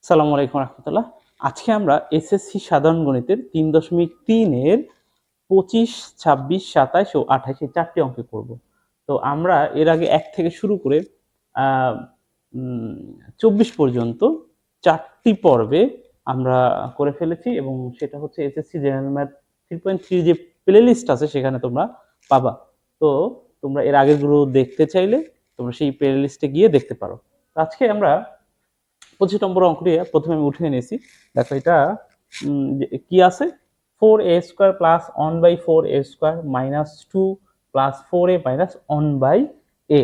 সালামু আলাইকুম রহমতুল্লাহ। আজকে আমরা এসএসসি সাধারণ গণিতের 3.3 এর 25, 26, 27 ও 28 এই 4টি অঙ্ক করব। তো আমরা এর আগে 1 থেকে শুরু করে আ উম 24 পর্যন্ত 4টি পর্বে আমরা করে ফেলেছি এবং সেটা হচ্ছে এসএসসি জেনারেল ম্যাথ 3.3 যে প্লেলিস্ট আছে সেখানে তোমরা পাবা। তো তোমরা এর আগেরগুলো দেখতে চাইলে তোমরা সেই প্লেলিস্টে গিয়ে দেখতে পারো। তো আজকে আমরা 25 নম্বর অঙ্কটি প্রথমে আমি উঠিয়ে নিয়েছি। দেখো এটা কি আছে, 4a² plus 1/4a² minus 2 plus 4a minus 1/a।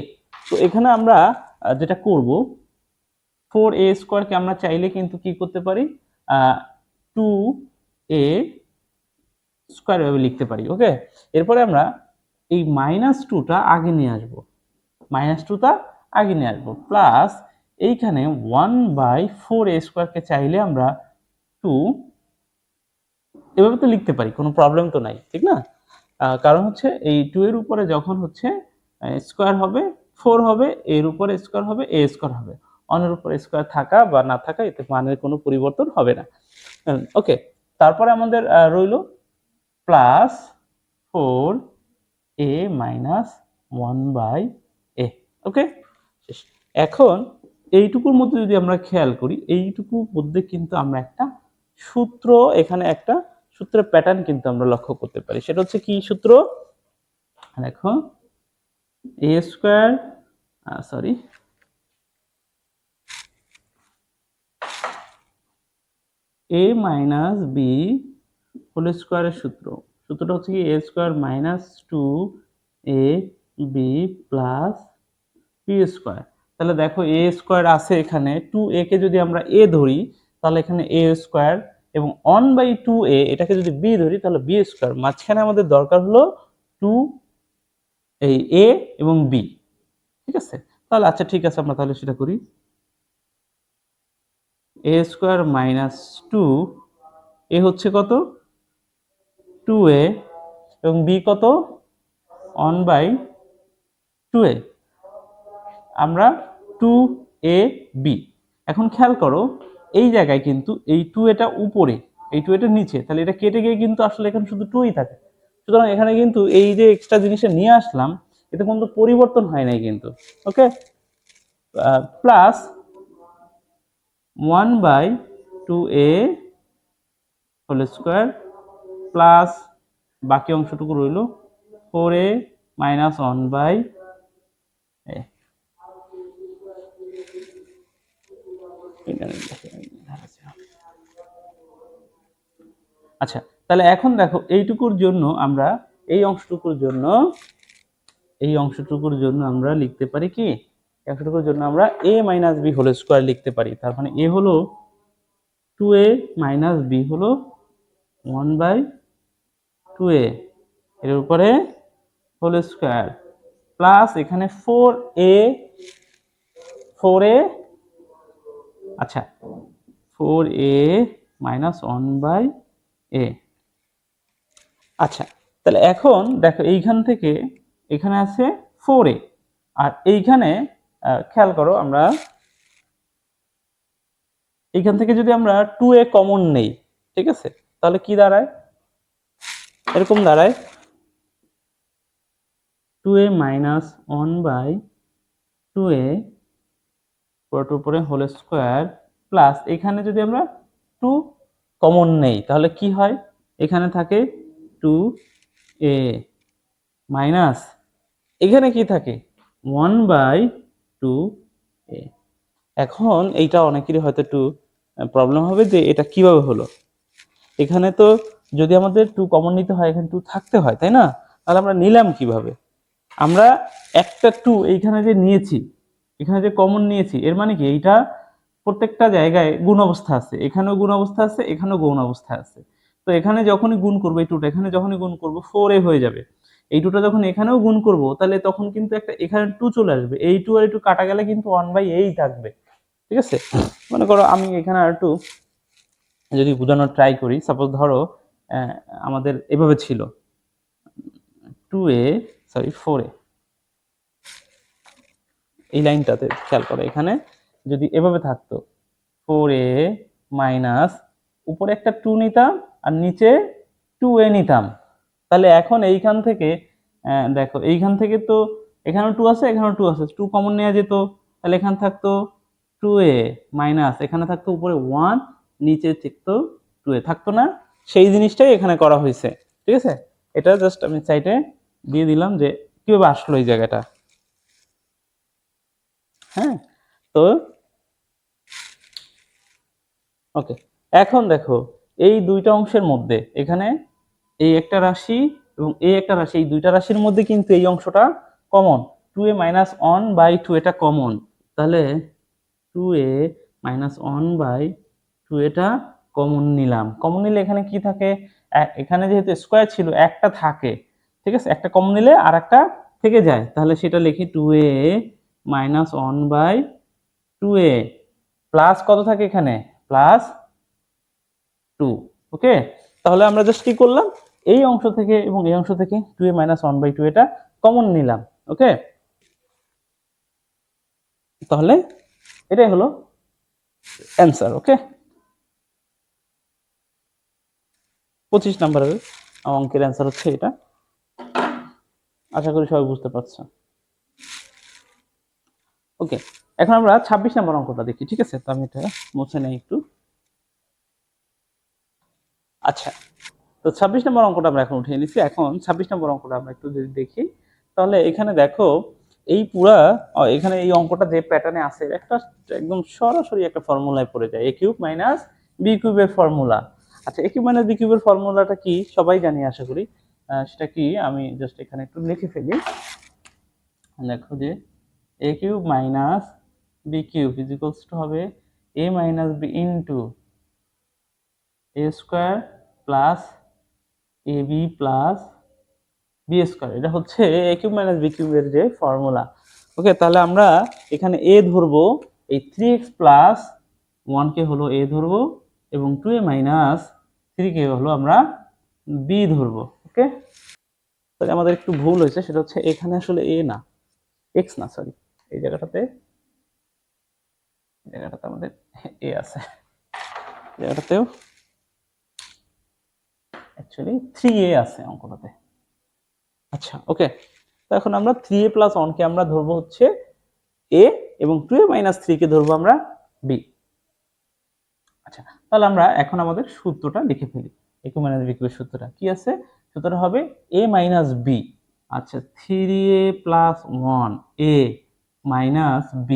তো এখানে আমরা যেটা করব, 4a² কে আমরা চাইলে কিন্তু কি করতে পারি, 2a² ভাবে লিখতে পারি। ওকে, এরপরে আমরা এই -2টা আগে নিয়ে আসবো, -2টা আগে নিয়ে আসবো, প্লাস এইখানে 1/4a² কে চাইলে আমরা 2 এভাবে তো লিখতে পারি, কোনো প্রবলেম তো নাই, ঠিক না? কারণ হচ্ছে এই 2 এর উপরে যখন হচ্ছে স্কয়ার হবে 4 হবে, এর উপরে স্কয়ার হবে a² হবে। অনের উপরে স্কয়ার থাকা বা না থাকা এতে মানের কোনো পরিবর্তন হবে না। ওকে, তারপরে আমাদের রইল প্লাস 4a মাইনাস 1/a। ওকে, শেষ। এখন এইটুকুর মধ্যে যদি আমরা খেয়াল করি, এইটুকুর মধ্যে কিন্তু আমরা একটা সূত্র, এখানে একটা সূত্রের প্যাটার্ন কিন্তু আমরা লক্ষ্য করতে পারি। সেটা হচ্ছে কি সূত্র? দেখো, a মাইনাস বি হোল স্কোয়ারের সূত্রটা হচ্ছে কি a² minus 2ab plus b²। তাহলে দেখো a² আছে এখানে, 2a কে যদি আমরা a ধরি তাহলে এখানে a² এবং 1/2a এটাকে যদি b ধরি তাহলে b²। মাঝখানে আমাদের দরকার হলো 2 এই a এবং b, ঠিক আছে? তাহলে আচ্ছা ঠিক আছে, আমরা তাহলে সেটা করি। a² মাইনাস 2, a হচ্ছে কত 2a এবং b কত 1/2a, আমরা 2ab। এখন খেয়াল করো এই জায়গায় কিন্তু এই 2 এটা উপরে, এই 2 এটা নিচে, তাহলে এটা কেটে গিয়ে কিন্তু আসলে এখানে শুধু 2ই থাকে। সুতরাং এখানে কিন্তু এই যে এক্সট্রা জিনিসটা নিয়ে আসলাম এতে কোনো পরিবর্তন হয় নাই কিন্তু। Okay, plus 1/2a whole square plus বাকি অংশটুকু রইল 4a মাইনাস 1/a। আচ্ছা, তাহলে এখন দেখো এইটুকুর জন্য আমরা এই অংশটুকুর জন্য আমরা লিখতে পারি কি, এই অংশটুকুর জন্য আমরা a minus b whole square লিখতে পারি। তার মানে a হলো 2a মাইনাস b হলো 1/2a এর উপরে হোল স্কয়ার প্লাস এখানে 4a, আচ্ছা 4a মাইনাস 1/a। আচ্ছা, তাহলে এখন দেখো এইখান থেকে এখানে আছে 4a আর এইখানে খেয়াল করো, আমরা এইখান থেকে যদি আমরা 2a কমন নেই, ঠিক আছে, তাহলে কি দাঁড়ায়, এরকম দাঁড়ায় 2a মাইনাস 1/2a পুরোটার উপরে হোল স্কয়ার প্লাস এখানে যদি আমরা 2 কমন নেই তাহলে কি হয়, এখানে থাকে 2a মাইনাস এখানে কি থাকে 1/2a। এখন এইটা অনেকেরই হয়তো একটু প্রবলেম হবে যে এটা কিভাবে হলো। এখানে তো যদি আমাদের 2 কমন নিতে হয় এখানে 2 থাকতে হয়, তাই না? তাহলে আমরা নিলাম কিভাবে? আমরা একটা 2 এইখানে যে নিয়েছি, এখানে যে কমন নিয়েছি, এর মানে কি এইটা প্রত্যেকটা জায়গায় গুণ অবস্থা আছে, এখানেও গুণ অবস্থা আছে, এখানেও গুণ অবস্থা আছে। তো এখানে যখনই গুণ করব এই 2টা, এখানে যখনই গুণ করব 4a হয়ে যাবে। এই 2টা যখন এখানেও গুণ করব তাহলে তখন কিন্তু একটা এখানে 2 চলে আসবে, এই 2 আর এই 2 কাটা গেলে কিন্তু 1/a থাকবে, ঠিক আছে? মনে করো আমি এখানে আর একটু যদি বোঝানোর ট্রাই করি, সাপোজ ধরো আমাদের এভাবে ছিল 4a, এই লাইনটাতে খেয়াল করো, এখানে যদি এভাবে থাকতো 4a মাইনাস উপরে একটা 2 নিতাম আর নিচে 2a নিতাম। তাহলে এখন এইখান থেকে দেখো এইখান থেকে তো এখানেও 2 আছে এখানেও 2 আছে, 2 কমন নেওয়া যেত। তাহলে এখানে থাকতো 2a মাইনাস এখানে থাকতো উপরে 1 নিচে থাকতো 2a, থাকতো না? সেই জিনিসটাই এখানে করা হয়েছে, ঠিক আছে? এটা জাস্ট আমি সাইডে দিয়ে দিলাম যে কিভাবে আসলো এই জায়গাটা। হ্যাঁ, তো ওকে, এখন দেখো এই দুইটা অংশের মধ্যে এখানে এই একটা রাশি এবং এই একটা রাশি, এই দুইটা রাশির মধ্যে কিন্তু এই অংশটা কমন, 2a মাইনাস 1 বাই 2 এটা কমন। তাহলে 2a মাইনাস 1 বাই 2 এটা কমন নিলাম। কমন নিলে এখানে কি থাকে? এখানে যেহেতু স্কোয়ার ছিল একটা থাকে, ঠিক আছে? একটা কমন নিলে আর একটা থেকে যায়, তাহলে সেটা লিখি 2a minus 1 by 2a plus কত থাকে এখানে? প্লাস 2। ওকে, তাহলে আমরা জাস্ট কি করলাম? এই অংশ থেকে এবং এই অংশ থেকে 2a মাইনাস 1 বাই 2 এটা কমন নিলাম। ওকে, তাহলে এটাই হলো অ্যান্সার। ওকে, 25 নম্বরের অঙ্কের অ্যান্সার হচ্ছে এটা। আশা করি সবাই বুঝতে পারছো। ওকে, এখন আমরা 26 নম্বর অঙ্কটা দেখি, ঠিক আছে? তো আমি এটা মুছে নেই একটু। আচ্ছা, তো 26 নম্বর অঙ্কটা আমরা এখন উঠিয়ে নিচ্ছি। এখন 26 নম্বর অঙ্কটা আমরা একটু যদি দেখি, তাহলে এখানে দেখো এই পুরা এখানে এই অঙ্কটা যে প্যাটার্নে আছে একটা একদম সরাসরি একটা ফর্মুলায় পড়ে যায়, a কিউব মাইনাস বি কিউবের ফর্মুলা। আচ্ছা, a কিউব মাইনাস বি কিউবের ফর্মুলাটা কি সবাই জানি আশা করি। সেটা কি আমি জাস্ট এখানে একটু লিখে ফেলি। দেখো যে a cube minus b cube is equals to হবে a minus b into a square plus a b plus b square. এটা হচ্ছে a কিউব মাইনাস বি কিউবের যে ফর্মুলা। ওকে, তাহলে আমরা এখানে a ধরবো, এই 3x প্লাস 1 কে হলো a ধরবো এবং 2a মাইনাস 3 কে হলো আমরা b ধরবো। ওকে, তাহলে আমাদের একটু ভুল হয়েছে, সেটা হচ্ছে এখানে আসলে a না, x না, সরি, এই জায়গাটাতে আমাদের a আছে, জায়গাটাতেও অ্যাকচুয়ালি 3a আছে অঙ্কটাতে। আচ্ছা, ওকে, তো এখন আমরা 3a প্লাস 1 কে আমরা ধরবো হচ্ছে a এবং 2a মাইনাস 3 কে ধরবো আমরা b। আচ্ছা, তাহলে আমরা এখন আমাদের সূত্রটা লিখে ফেলি। a কিউব মাইনাস b কিউবের সূত্রটা কি আছে? সূত্রটা হবে a মাইনাস b। আচ্ছা, 3a plus 1 a minus b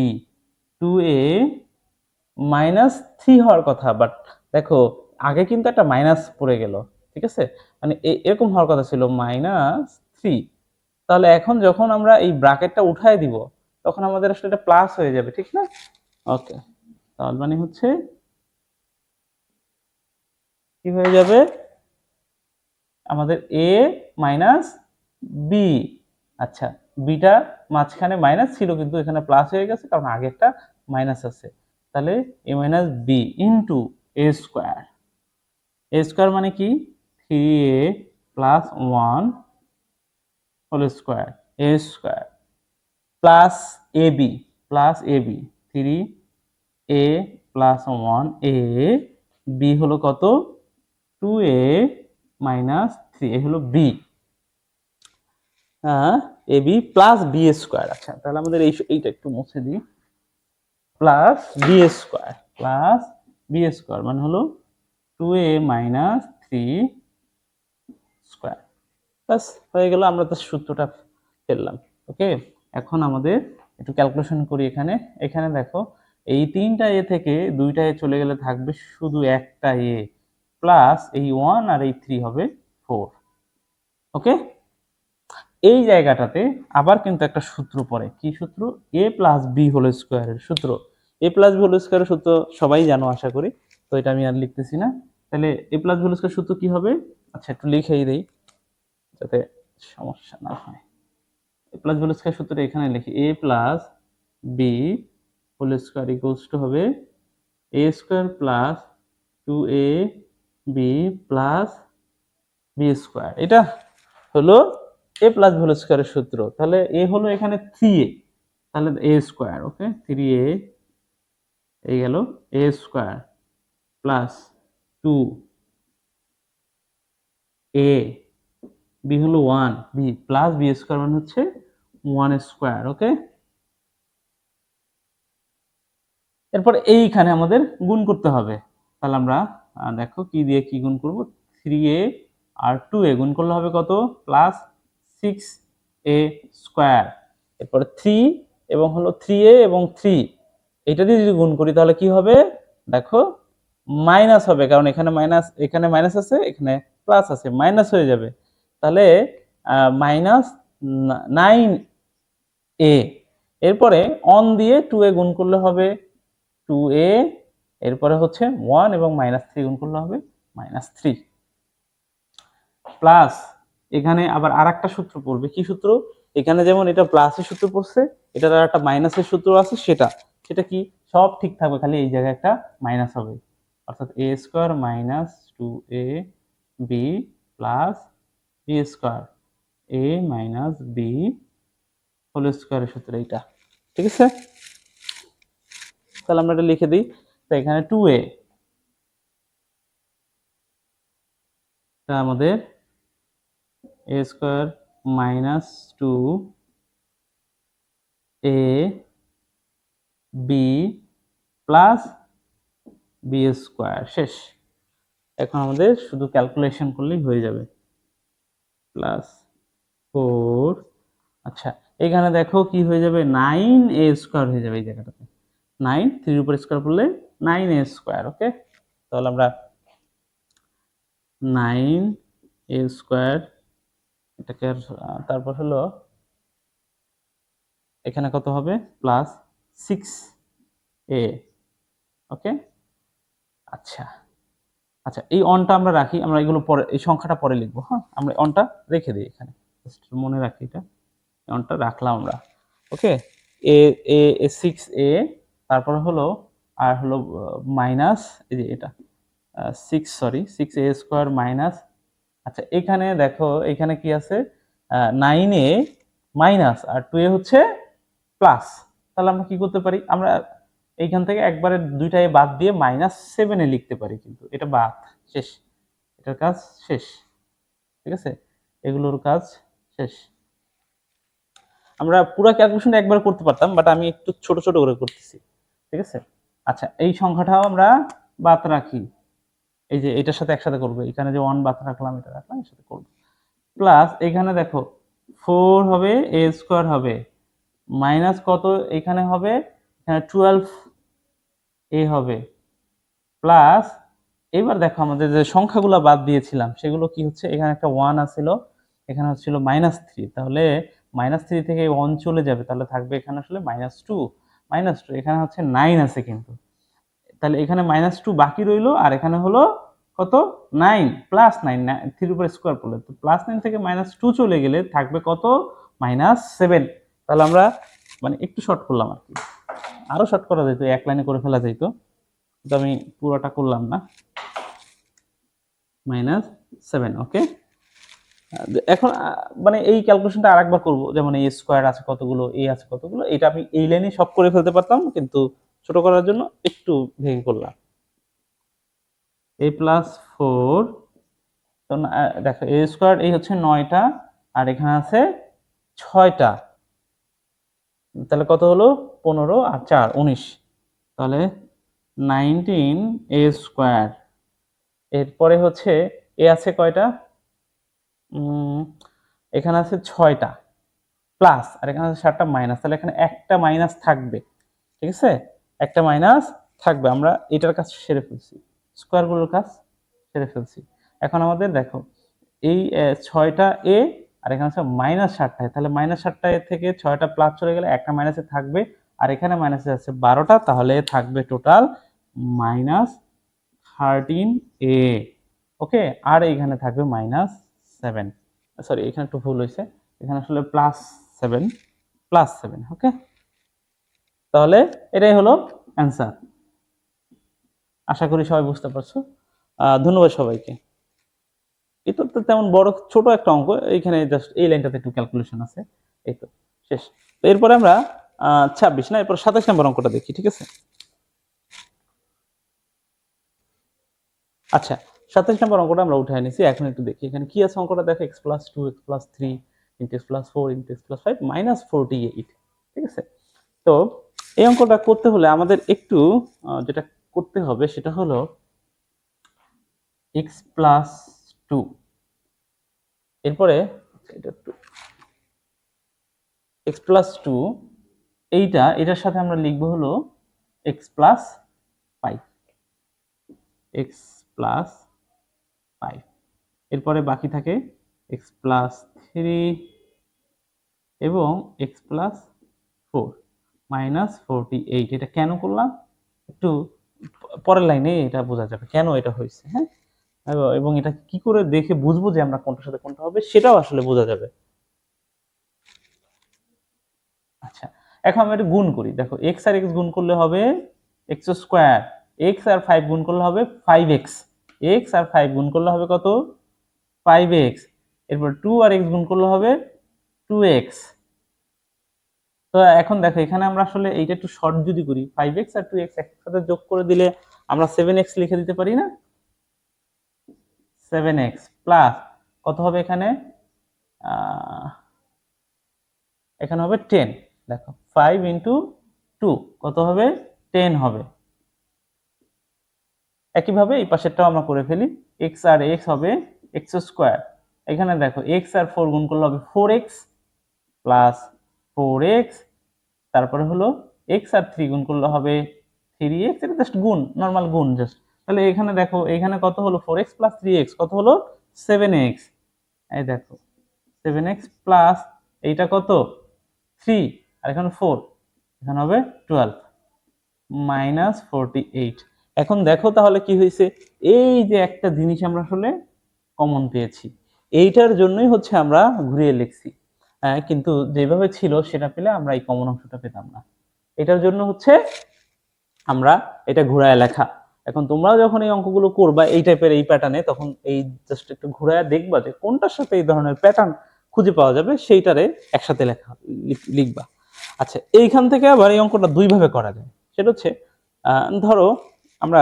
2a minus 3 হওয়ার কথা, বাট দেখো আগে কিন্তু একটা মাইনাস পড়ে গেল, ঠিক আছে? মানে এরকম হওয়ার কথা ছিল মাইনাস 3। তাহলে এখন যখন আমরা এই ব্র্যাকেটটা উঠায় দিব তখন আমাদের আসলে এটা প্লাস হয়ে যাবে, ঠিক না? ওকে, তাহলে মানে হচ্ছে কি হয়ে যাবে? আমাদের a মাইনাস বি। আচ্ছা, বিটা মাঝখানে মাইনাস ছিল কিন্তু এখানে প্লাস হয়ে গেছে কারণ আগেরটা মাইনাস আছে। তাহলে a minus b into a square. a square মানে কি? 3a plus 1 whole square a square plus ab plus ab 3a plus 1 a b হলো কত? 2a মাইনাস 3, এ হলো b। হ্যাঁ, a b plus b square. আচ্ছা, তাহলে আমাদের এইটা একটু মুছে দিই। Plus b square plus b square মানে হলো 2a মাইনাস 3 স্কোয়ার। ব্যাস হয়ে গেল, আমরা তো সূত্রটা ফেললাম। ওকে, এখন আমাদের একটু ক্যালকুলেশন করি। এখানে এখানে দেখো এই 3টা এ থেকে 2টা এ চলে গেলে থাকবে শুধু একটা এ প্লাস এই 1 আর এই 3 হবে 4। ওকে, এই জায়গাটাতে আবার কিন্তু একটা সূত্র পড়ে। কি সূত্র? a প্লাস বি হোল স্কোয়ারের সূত্র। a প্লাস বি হোল স্কোয়ারের সূত্র সবাই জানো আশা করি, তো এটা আমি আর লিখতেছি না। তাহলে a plus b whole square সূত্র কি হবে? আচ্ছা, একটু লিখেই দেই যাতে সমস্যা না হয়। a plus b whole square সূত্রটা এখানে লিখি, a plus b whole square equals to হবে a square plus 2a b plus b square. এটা হলো a প্লাস বি হোল স্কোয়ারের সূত্র। তাহলে a হলো এখানে 3a, তাহলে a স্কোয়ার। ওকে, 3a এই গেল এ স্কোয়ার প্লাস 2 এ, বি হলো 1, বি প্লাস বি স্কোয়ার মানে হচ্ছে 1 স্কোয়ার। ওকে, এরপর এইখানে আমাদের গুণ করতে হবে। তাহলে আমরা দেখো কি দিয়ে কি গুণ করব, 3a আর 2a গুণ করলে হবে কত, প্লাস 6a স্কোয়ার। এরপর 3 এবং হলো 3a এবং 3, এটা দিয়ে যদি গুণ করি তাহলে কি হবে, দেখো মাইনাস হবে, কারণ এখানে মাইনাস, এখানে মাইনাস আছে, এখানে প্লাস আছে, মাইনাস হয়ে যাবে। তাহলে মাইনাস 9a, এরপরে অন দিয়ে 2a গুণ করলে হবে 2a, এরপরে হচ্ছে 1 এবং -3 গুণ করলে হবে -3, প্লাস এখানে আবার আরেকটা সূত্র পড়বে। কি সূত্র, এখানে যেমন এটা প্লাসের সূত্র পড়ছে, এটার আর একটা মাইনাসের সূত্র আছে, সেটা সেটা কি, সব ঠিক থাকবে, খালি এই জায়গায় একটা মাইনাস হবে, অর্থাৎ a square minus 2a b plus b square a minus b whole স্কয়ারের সূত্র এইটা। ঠিক আছে, তাহলে আমরা এটা লিখে দিই। তো এখানে 2a, আমাদের a square minus 2a b plus b square, শেষ। এখন আমাদের শুধু ক্যালকুলেশন করলেই হয়ে যাবে, প্লাস 4, আচ্ছা এখানে দেখো কি হয়ে যাবে, 9a স্কয়ার হয়ে যাবে এই জায়গাটাতে, 9 3 উপর স্কয়ার করলে 9a স্কয়ার। ওকে, তাহলে আমরা 9a স্কয়ার, এটাকে তারপর হলো এখানে কত হবে, প্লাস 6a। ওকে, আচ্ছা আচ্ছা, এই অনটা আমরা রাখি, আমরা এগুলো পরে, এই সংখ্যাটা পরে লিখবো। হ্যাঁ, আমরা অনটা রেখে দিই এখানে, মনে রাখি, এটা অনটা রাখলাম আমরা। ওকে, এ এ 6a, তারপরে হলো আর হলো মাইনাস, এই যে এটা 6a স্কোয়ার মাইনাস, আচ্ছা এখানে দেখো এখানে কি আছে, 9a মাইনাস আর 2a হচ্ছে প্লাস। তাহলে আমরা কি করতে পারি, আমরা এইখান থেকে একবারে দুইটাই বাদ দিয়ে -7 লিখতে পারি, কিন্তু এটা বাদ, শেষ, এটার কাজ শেষ। ঠিক আছে, এগুলোর কাজ শেষ। আমরা পুরো ক্যালকুলেশনটা একবার করতে পারতাম, বাট আমি একটু ছোট ছোট করে করতেছি। ঠিক আছে, আচ্ছা এই সংখ্যাটাও আমরা বাদ রাখি, এই যে এটার সাথে একসাথে করবো, এখানে যে 1 বাদ রাখলাম, এটা রাখলাম, এর সাথে করবো, প্লাস এখানে দেখো 4 হবে, a স্কোয়ার হবে, মাইনাস কত এখানে হবে, এখানে 12a হবে, প্লাস এবার দেখো আমাদের যে সংখ্যাগুলো বাদ দিয়েছিলাম সেগুলো কি হচ্ছে, এখানে একটা 1 আছিল, এখানে হচ্ছিল -3, তাহলে -3 থেকে 1 চলে যাবে, তাহলে থাকবে এখানে আসলে -2, এখানে হচ্ছে 9 আছে কিন্তু, তাহলে এখানে -2 বাকি রইলো, আর এখানে হলো কত, 9 প্লাস 9, 3 উপর স্কোয়ার করলে তো +9 থেকে -2 চলে গেলে থাকবে কত, -7। তাহলে আমরা মানে একটু শর্ট করলাম আর কি, আরো শর্ট করা যেত, এক লাইনে করে ফেলা যেত, কিন্তু আমি পুরোটা করলাম না, -7। ওকে, এখন মানে এই ক্যালকুলেশনটা আরেকবার করব, যেমন a স্কয়ার আছে কতগুলো, a আছে কতগুলো, এটা আমি এই লাইনে সব করে ফেলতে পারতাম, কিন্তু ছোট করার জন্য একটু ভেঙে করলাম। a প্লাস 4, তো দেখো a স্কয়ার এই হচ্ছে 9টা, আর এখানে আছে 6টা, তাহলে কত হলো, 15 আর 4 19, তাহলে 19a স্কয়ার। এরপরে হচ্ছে এ আছে কয়টা, এখানে আছে 6টা প্লাস, আর এখানে আছে 7টা মাইনাস, তাহলে এখানে একটা মাইনাস থাকবে। ঠিক আছে, একটা মাইনাস থাকবে, আমরা এটার কাজ সেরে ফেলছি, স্কোয়ারগুলোর কাজ সেরে ফেলছি। এখন আমাদের দেখো এই 6টা এ, আর এখানে আছে -7টা, তাহলে -7টা এ থেকে 6টা প্লাস চলে গেলে একটা মাইনাসে থাকবে, আর এখানে মাইনাসে আছে 12টা, তাহলে থাকবে টোটাল -13a। ওকে, আর এইখানে থাকবে -7, সরি এখানে একটু ভুল হয়েছে, এখানে আসলে +7। ওকে, তাহলে এটাই হলো অ্যান্সার। আশা করি সবাই বুঝতে পারছো। ধন্যবাদ সবাইকে। এটা তো তেমন বড়, ছোট একটা অঙ্ক, এইখানে জাস্ট এই লাইনটাতে একটু ক্যালকুলেশন আছে, এই তো শেষ। তো এরপরে আমরা 26 না, এরপর 27 নম্বর অঙ্কটা দেখি। ঠিক আছে, আচ্ছা, 27 নম্বর অঙ্কটা আমরা উঠায় নিছি। এখন একটু দেখি এখানে কি আছে অঙ্কটা দেখো, x + 2 x + 3 x + 4 x + 5 -48। ঠিক আছে? তো এই অঙ্কটা করতে হলে আমাদের একটু যেটা করতে হবে সেটা হলো x + 2, এরপরে এটা একটু x + 2, এটার সাথে আমরা লিখব হলো x + 5, x + 5। এরপরে বাকি থাকে x + 3 এবং x + 4 -48। এটা কেন করলাম একটু পরের লাইনে এটা বোঝা যাবে কেন এটা হয়েছে। হ্যাঁ, এবং এটা কি করে দেখে বুঝবো যে আমরা কোনটার সাথে কোনটা হবে সেটাও আসলে বোঝা যাবে। আচ্ছা, এখন আমরা এটা গুণ করি। দেখো x আর x গুণ করলে হবে x², x আর 5 গুণ করলে হবে 5x, x আর 5 গুণ করলে হবে কত 5x, এরপর 2 আর x গুণ করলে হবে 2x। তো এখন দেখো এখানে আমরা আসলে এইটা একটু শর্ট যদি করি, 5x আর 2x একসাথে যোগ করে দিলে আমরা 7x লিখে দিতে পারি না? 7x প্লাস কত হবে এখানে, এখানে হবে 10। দেখো 5 × 2 কত হবে 10 হবে। একইভাবে এই পাশেরটাও আমরা করে ফেলি, x আর x হবে x²। এখানে দেখো x আর 4 গুণ করলে হবে 4x প্লাস 4x, তারপরে হলো x আর 3 গুণ করলে হবে 3x। এটা জাস্ট গুণ, নরমাল গুণ জাস্ট। তাহলে এখানে দেখো এখানে কত হলো 4x প্লাস 3x কত হলো 7x। এই দেখো 7x প্লাস এইটা কত 3 আর এখানে 4, এখানে হবে 12 -48। এখন দেখো তাহলে কি হয়েছে, এই যে একটা জিনিস আমরা আসলে কমন পেয়েছি, এইটার জন্যই হচ্ছে আমরা ঘুরিয়ে লিখছি। কিন্তু যেভাবে ছিল সেটা পেলে আমরা এই কমন অংশটা পেতাম না। এটার জন্য হচ্ছে আমরা এটা ঘুরায় লেখা। এখন তোমরাও যখন এই অঙ্কগুলো করবা এই টাইপের এই প্যাটার্নে, তখন এই জাস্ট একটু ঘুরায় দেখবা যে কোনটার সাথে এই ধরনের প্যাটার্ন খুঁজে পাওয়া যাবে, সেইটারে একসাথে লেখা লিখবা। আচ্ছা, এইখান থেকে আবার এই অঙ্কটা দুই ভাবে করা যায়। সেটা হচ্ছে ধরো আমরা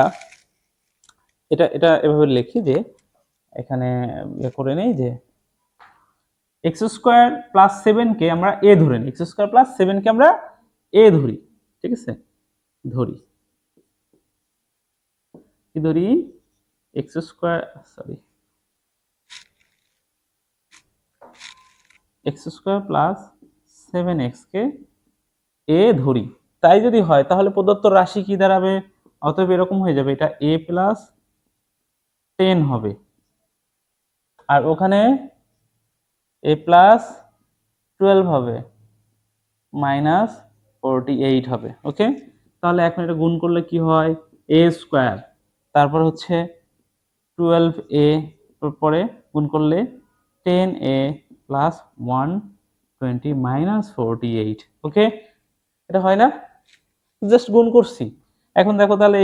এটা এটা এভাবে লিখি যে এখানে করে নেই যে x² + 7 কে আমরা a ধরে নিই, x² + 7 কে আমরা a ধরি। ঠিক আছে, ধরি কি ধরি, x² sorry x² + 7x K a ধরি। তাই যদি হয় তাহলে প্রদত্ত রাশি কি দাঁড়াবে, অতএব এরকম হয়ে যাবে, এটা a + 10 হবে আর ওখানে a + 12 হবে -48 হবে। ওকে, তাহলে এখন এটা গুণ করলে কি হয়, a², তারপর হচ্ছে 12a, পরে গুণ করলে 10a + 120 -48। ওকে, এটা হয় না, জাস্ট গুণ করছি। এখন দেখো তাহলে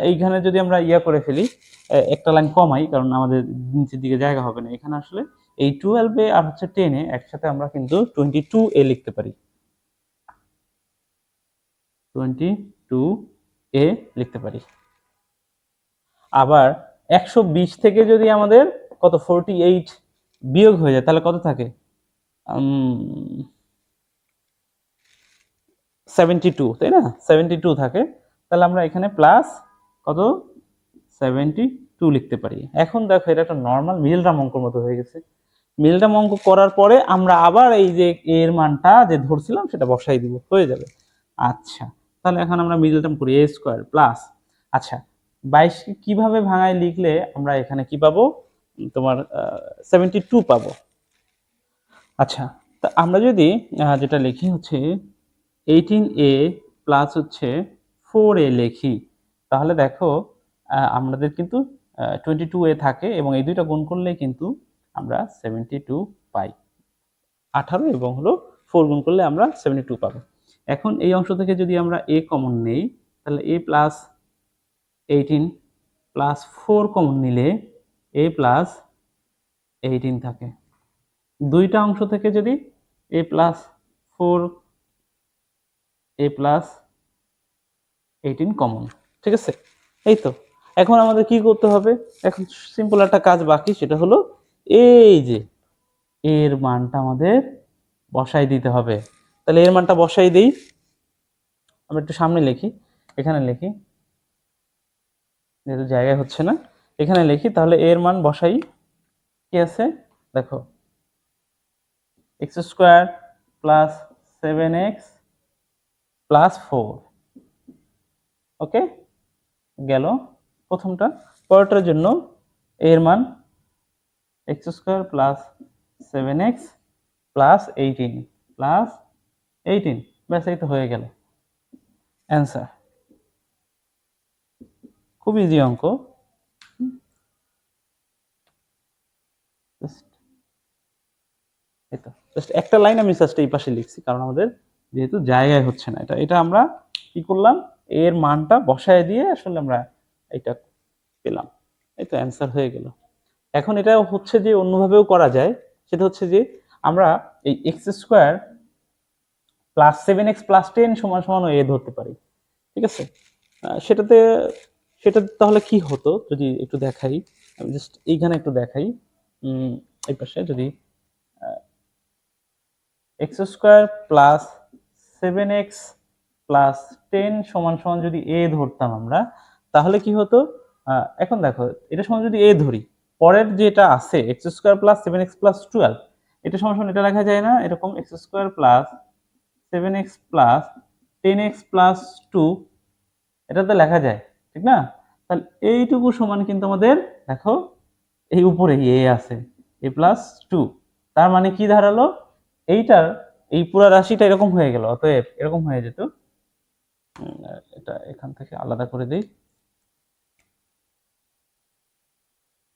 এইখানে যদি আমরা ইয়া করে ফেলি, একটা লাইন কমাই কারণ আমাদের নিচের দিকে জায়গা হবে না, এখানে আসলে এই 12a আর হচ্ছে 10a একসাথে আমরা কিন্তু 22a লিখতে পারি, 22a লিখতে পারি। আবার 120 থেকে যদি আমাদের কত 48 বিয়োগ হয়ে যায় তাহলে কত থাকে, 72, তাই না, 72 থাকে। তাহলে আমরা এখানে প্লাস কত 72 লিখতে পারি। এখন দেখো এটা একটা নর্মাল মিডল টার্ম অঙ্কের মতো হয়ে গেছে। মিডল টার্ম অঙ্ক করার পরে আমরা আবার এই যে এর মানটা যে ধরছিলাম সেটা বসাই দিব, হয়ে যাবে। আচ্ছা, তাহলে এখন আমরা মিডল টার্ম করি a² প্লাস, আচ্ছা 22 কিভাবে ভাঙায় লিখলে আমরা এখানে কি পাবো, তোমার 72 পাবো। আচ্ছা, তা আমরা যদি যেটা লিখি হচ্ছে 18a প্লাস হচ্ছে 4a লিখি, তাহলে দেখো আমাদের কিন্তু 22a থাকে এবং এই দুইটা গুণ করলে কিন্তু আমরা 72 পাই। 18 এবং হলো 4 গুণ করলে আমরা 72 পাবো। এখন এই অংশ থেকে যদি আমরা a কমন নেই তাহলে a প্লাস 18 প্লাস 4 কমন নিলে a প্লাস 18 থাকে। দুইটা অংশ থেকে যদি a plus 4 a plus 18 common, ঠিক আছে, এই তো। এখন আমাদের কি করতে হবে? এখন সিম্পল একটা কাজ বাকি, সেটা হলো এই যে এর মানটা আমাদের বসাই দিতে হবে। তাহলে এর মানটা বসাই দেই, আমরা একটু সামনে লিখি, এখানে লিখি, যেহেতু জায়গায় হচ্ছে না, এখানে লিখি। তাহলে এর মান বসাই। কি আছে দেখো, x square plus 7x plus 4। ওকে, গেল প্রথমটা। পরেরটার জন্য এর মান x square plus 7x plus 18 ব্যাস, এই তো হয়ে গেল অ্যান্সার। খুব ইজি অঙ্ক। এই তো জাস্ট একটা লাইন আমি জাস্ট এই পাশে লিখছি, কারণ আমাদের যেহেতু জায়গায় হচ্ছে না, এটা এটা আমরা কি করলাম, এর মানটা বসায় দিয়ে আসলে আমরা এটা পেলাম। এই তো অ্যান্সার হয়ে গেল। এখন এটা হচ্ছে যে অন্যভাবেও করা যায়, সেটা হচ্ছে যে আমরা এই x square plus 7x plus 10 সমান সমান এ ধরতে পারি। ঠিক আছে, সেটাতে সেটা তাহলে কি হতো যদি একটু দেখাই, আমি জাস্ট এইখানে একটু দেখাই। এই পাশে যদি x square plus 7x plus 10 সমান সমান যদি এ ধরতাম আমরা, তাহলে কি হতো? এখন দেখো, এটা সমান যদি এ ধরি, পরের যেটা আছে x square plus 7x plus 12, এটা সমান সমান এটা লেখা যায় না এরকম, x square plus 7x plus 10x plus 2, এটা তো লেখা যায়, ঠিক না? তাহলে এইটুকু সমান কিন্তু আমাদের দেখো এই উপরে এ আছে, এ প্লাস 2। তার মানে কি দাঁড়ালো, এইটার এই পুরো রাশিটা এরকম হয়ে গেল, অতএব এরকম হয়ে যেত। এটা এখান থেকে আলাদা করে দেই,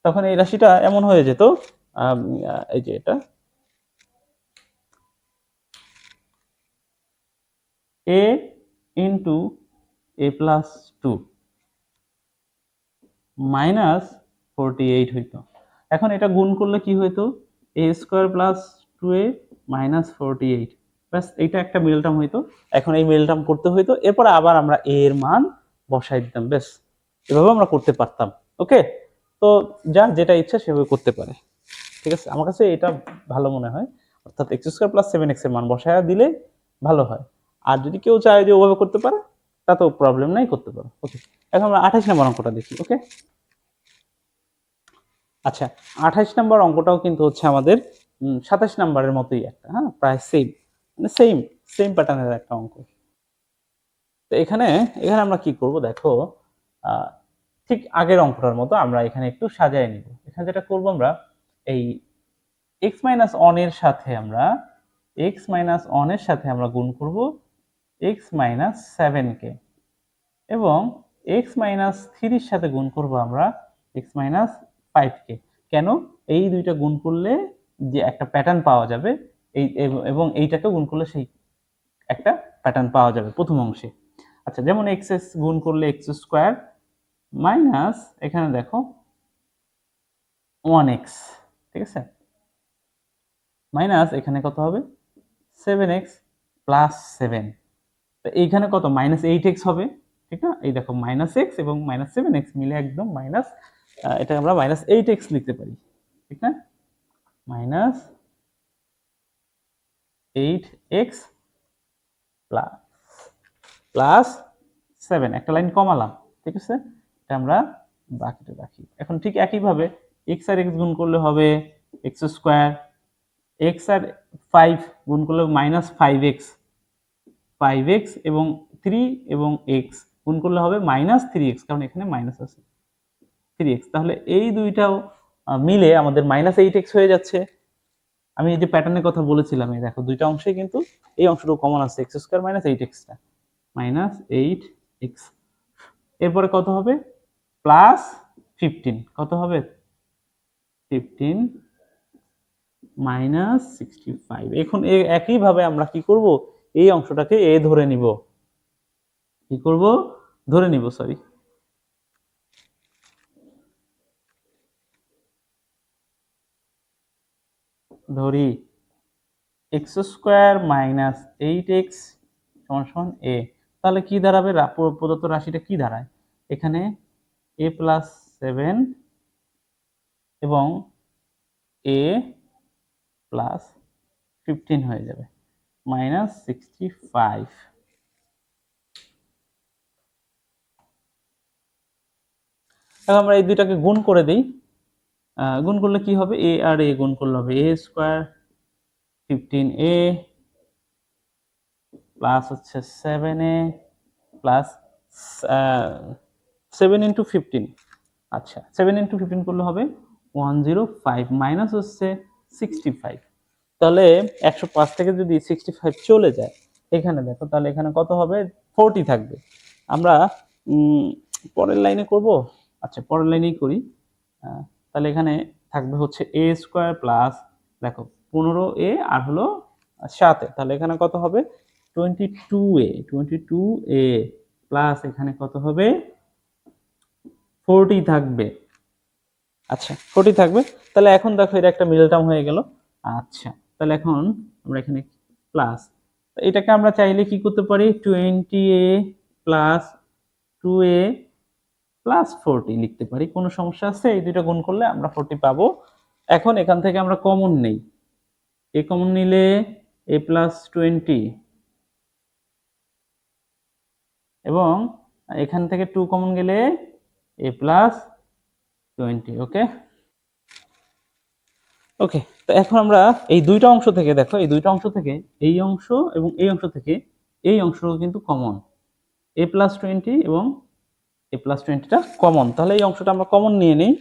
তখন এই রাশিটা এমন হয়ে যেত, এই যে এটা এ ইন্টু এ প্লাস 2 মাইনাস 48 হইতো। এখন এটা গুণ করলে কি হইতো, এ স্কোয়ার প্লাস 2a মাইনাস 48, ব্যাস এইটা একটা মিলটার্ম হইতো। এখন এই মিলটার্ম করতে হইতো, এরপর আবার আমরা এ এর মান বসাই দিতাম, ব্যাস এভাবে আমরা করতে পারতাম। ওকে, তো যার যেটা ইচ্ছা সেভাবে করতে পারে। ঠিক আছে, আমার কাছে এটা ভালো মনে হয়, অর্থাৎ এক্স স্কোয়ার প্লাস 7x এর মান বসায় দিলে ভালো হয়। আর যদি কেউ চায় যে ওভাবে করতে পারে, তাতেও প্রবলেম নাই, করতে পারো। ওকে, এখন আমরা 28 নম্বর অঙ্কটা দেখি। ওকে, আচ্ছা, 28 নম্বর অঙ্কটাও কিন্তু হচ্ছে আমাদের 27 নম্বরের মতোই একটা, হ্যাঁ প্রায় সেম, মানে সেম সেম প্যাটার্নের একটা অঙ্ক। তো এখানে এখানে আমরা কি করব দেখো, ঠিক আগের অঙ্কটার মতো আমরা এখানে একটু সাজায় নিব। এখানে যেটা করব, আমরা এই x মাইনাস অন এর সাথে আমরা গুণ করব x মাইনাস 7 কে, এবং x মাইনাস 3 এর সাথে গুণ করব আমরা x মাইনাস 5 কে। কেন? এই দুইটা গুণ করলে যে একটা প্যাটার্ন পাওয়া যাবে, এই এবং এইটাকে গুণ করলে সেই একটা প্যাটার্ন পাওয়া যাবে প্রথম অংশে। আচ্ছা, যেমন এক্স গুণ করলে এক্স স্কোয়ার মাইনাস, এখানে দেখো 1x, ঠিক আছে, মাইনাস এখানে কত হবে 7x প্লাস 7, তো এইখানে কত মাইনাস 8x হবে, ঠিক না? এই দেখো মাইনাস এক্স এবং মাইনাস 7x মিলে একদম মাইনাস, এটা আমরা মাইনাস 8x লিখতে পারি, ঠিক না? মাইনাস 8x প্লাস প্লাস 7, একটা লাইন কমালাম, ঠিক আছে, এটা আমরা ব্র্যাকেটে রাখি। এখন ঠিক একইভাবে এক্স আর এক্স গুণ করলে হবে এক্স স্কোয়ার, এক্স আর 5 গুণ করলে মাইনাস 5x এবং 3 এবং x গুণ করলে হবে মাইনাস 3x, কারণ এখানে মাইনাস আছে 3x। তাহলে এই দুইটাও মিলে আমাদের মাইনাস 8x হয়ে যাচ্ছে। আমি এই যে প্যাটার্নের কথা বলেছিলাম, এই দেখো দুইটা অংশে কিন্তু এই অংশটুকু কমন আছে, এক্স স্কোয়ার মাইনাস 8xটা মাইনাস 8x। এরপরে কত হবে প্লাস 15, কত হবে 15 মাইনাস 65। এখন একইভাবে আমরা কি করব, এই অংশটাকে এ ধরে নিব, কি করব ধরে নিব, সরি, ধরি এক্স স্কোয়ার মাইনাস 8x সমান সমান এ। তাহলে কি দাঁড়াবে, প্রদত্ত রাশিটা কি দাঁড়ায়, এখানে a প্লাস 7 এবং a প্লাস 15 হয়ে যাবে মাইনাস 65। এখন আমরা এই দুইটাকে গুণ করে দিই। গুণ করলে কি হবে, a আর a গুণ করলে হবে a স্কয়ার 15a প্লাস হচ্ছে 7a প্লাস 7 ইন্টু 15, আচ্ছা 7 ইন্টু 15 করলে হবে 105 মাইনাস হচ্ছে 65। তাহলে 105 থেকে যদি 65 চলে যায় এখানে দেখো, তাহলে এখানে কত হবে, 40 থাকবে। আমরা পরের লাইনে করব, আচ্ছা পরের লাইনেই করি। তাহলে এখানে থাকবে হচ্ছে a স্কয়ার প্লাস দেখো 15a আর হলো 7, তাহলে এখানে কত হবে 22a প্লাস এখানে কত হবে 40 থাকবে। আচ্ছা 40 থাকবে। তাহলে এখন দেখো এটা একটা মিডল টার্ম হয়ে গেল। আচ্ছা তাহলে এখন আমরা এখানে প্লাস, এটাকে আমরা চাইলে কি করতে পারি, 20a প্লাস 2a প্লাস 40 লিখতে পারি, কোনো সমস্যা আছে? এই দুইটা গুণ করলে আমরা 40 পাবো। এখন এখান থেকে আমরা কমন নেই, a কমন নিলে a প্লাস 20 এবং এখান থেকে 2 কমন গেলে a প্লাস 20। ওকে ওকে, তো এখন আমরা এই দুইটা অংশ থেকে দেখো, এই দুইটা অংশ থেকে এই অংশ এবং এই অংশ থেকে এই অংশ কিন্তু কমন, a প্লাস 20 এবং a প্লাস 20টা কমন, তাহলে এই অংশটা আমরা কমন নিয়ে নিই।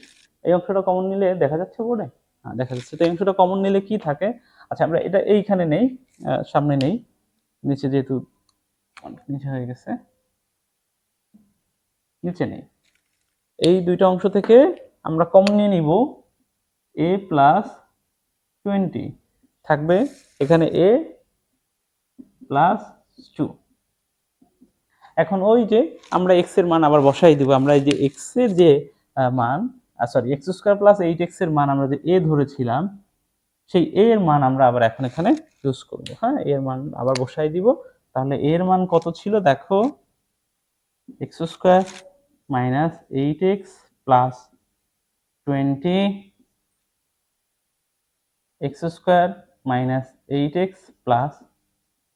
এই অংশটা কমন নিলে দেখা যাচ্ছে বোর্ডে, হ্যাঁ দেখা যাচ্ছে। তো এই অংশটা কমন নিলে কি থাকে, আচ্ছা আমরা এটা এইখানে নেই, সামনে নেই, নিচে যেহেতু নিচে হয়ে গেছে নিচে নেই। এই দুইটা অংশ থেকে আমরা কমন নিয়ে নিব a প্লাস 20, থাকবে এখানে a প্লাস 2। এখন ওই যে আমরা x এর মান আবার বসাই দিব, আমরা এই যে x এর যে মান sorry x square plus 8x এর মান আমরা যে a ধরেছিলাম, সেই a এর মান আমরা আবার এখন এখানে ইউজ করব। হ্যাঁ a এর মান আবার বসাই দিব। তাহলে a এর মান কত ছিল দেখো, x square minus 8x plus 20 x square minus 8x plus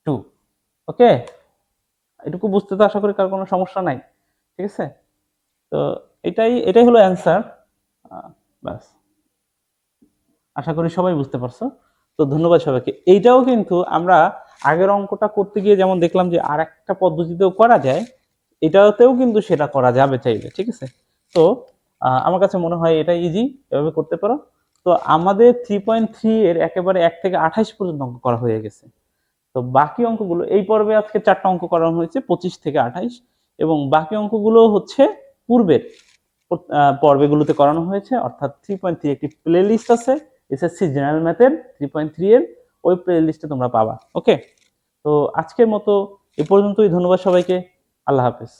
2। ওকে, এটুকু বুঝতে তো আশা করি কার কোনো সমস্যা নাই, ঠিক আছে? তো এটাই হলো অ্যান্সার। বাস, আশা করি সবাই বুঝতে পারছো। তো ধন্যবাদ সবাইকে। এইটাও কিন্তু আমরা আগের অঙ্কটা করতে গিয়ে যেমন দেখলাম যে আর একটা পদ্ধতিতেও করা যায়, এটাতেও কিন্তু সেটা করা যাবে চাইলে, ঠিক আছে? তো আমার কাছে মনে হয় এটা ইজি, এভাবে করতে পারো। তো আমাদের 3.3 এর একেবারে 1 থেকে 28 পর্যন্ত অঙ্ক করা হয়ে গেছে। তো বাকি অঙ্কগুলো এই পর্বে আজকে 4টা অঙ্ক করানো হয়েছে 25 থেকে 28, এবং বাকি অঙ্কগুলো হচ্ছে পূর্বের পর্বগুলোতে করানো হয়েছে। অর্থাৎ 3.3 একটি প্লে লিস্ট আছে এসএসসি জেনারেল ম্যাথের 3.3 এর, ওই প্লে লিস্টে তোমরা পাবা। ওকে, তো আজকের মতো এ পর্যন্তই। ধন্যবাদ সবাইকে, আল্লাহ হাফেজ।